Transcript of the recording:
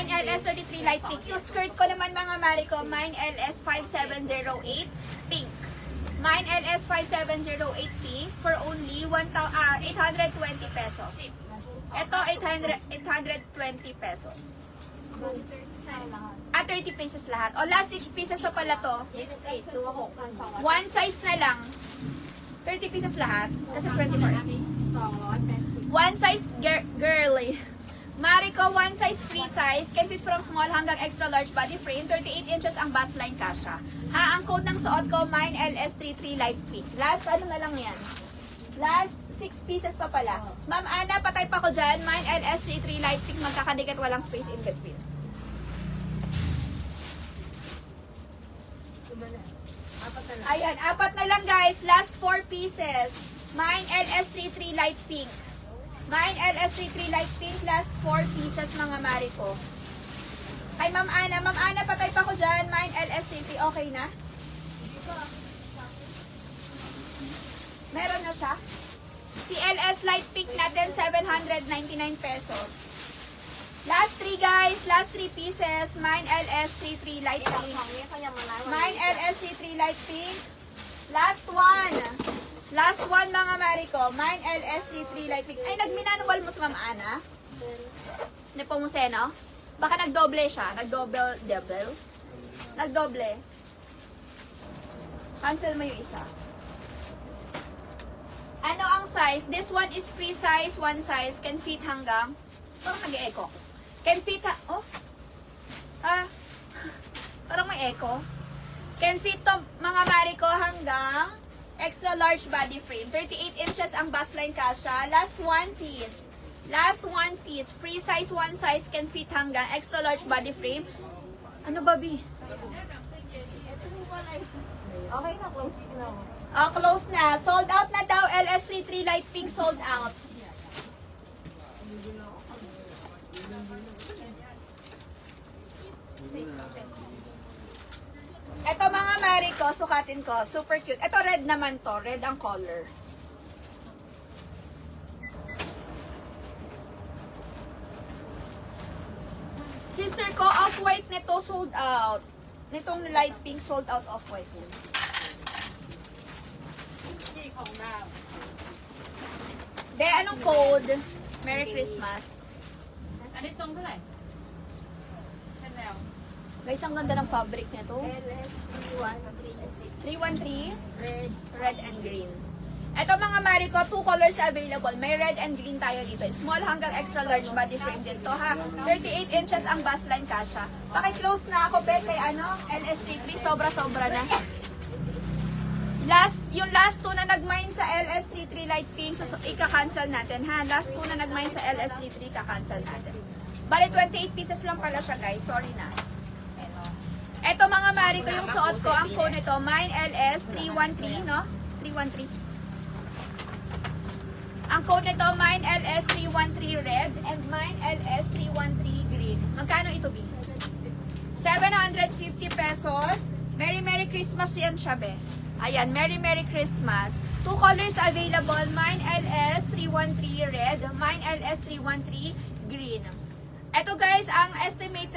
Mine LS33 light pink. Yung skirt ko naman mga mare ko, Mine LS5708 pink. Mine LS5708 pink for only 820 pesos. Ito 820 pesos. 30 pesos lahat. O last 6 pieces pa pala to. One size na lang. 30 pieces lahat. Kasi 24. One size girly. Mariko, one size free size. Can fit from small hanggang extra large body frame. 38 inches ang bust line kasha. Ha, ang code ng suot ko, Mine LS33 light pink. Last, ano na lang yan? Last 6 pieces pa pala. Ma'am Ana, patay pa ko dyan. Mine LS33 light pink. Magkakadikit, walang space in between. Ayan, apat na lang guys. Last 4 pieces. Mine LS33 light pink. Mine LS33 light pink. Last 4 pieces mga mariko. Kay Ma'am Ana, patay pa ko dyan. Mine LS33, okay na? Meron na siya. Si LS light pink natin, 799 pesos. Last 3 guys, last 3 pieces. Mine LS33 light pink. Mine LS33 light pink. Last one. Last one mga mariko. Mine LS33 light pink. Ay, nagminanual mo sa Ma'am Ana? Nepomuceno? Baka nagdoble siya. Nagdoble. Cancel mo yung isa. Ano ang size? This one is free size. One size. Can fit hanggang. Parang nag-echo. Can fit parang may echo. Can fit to mga mariko hanggang extra large body frame. 38 inches ang bust line kasha. Last one piece. Last one piece. Free size, one size. Can fit hanggang extra large body frame. Ano ba, Bi? Okay na, close na. Oh, close na. Sold out na daw. LS33 light pink sold out. Ito mga mariko, sukatin ko. Super cute. Ito red naman to. Red ang color. Sister ko, off-white nito sold out. Nitong light pink sold out off-white din. Be, anong code? Merry Christmas. Ano itong galay? Chanel. Guys, ang ganda ng fabric nito. LS313. 313. Red and green. Ito mga mariko, 2 colors available. May red and green tayo dito. Small hanggang extra large body frame din to ha. 38 inches ang bust line kasha. Paki-close na ako, Be, kay LS33. Sobra-sobra na. Yung last 2 na nag-mine sa LS33 light pink, so ika-cancel natin ha. Last 2 na nag-mine sa LS33, ika-cancel natin. Bali, 28 pieces lang pala siya guys. Sorry na. Ito mga mariko, yung suot ko, ang code nito, Mine LS313, no? 313. Ang code nito, Mine LS313 red and Mine LS313 green. Magkano ito, B? 750 pesos. Merry Christmas yan siya, be. Ayan, Merry Christmas. 2 colors available, Mine LS313 red, Mine LS313 green. Ito guys, ang estimated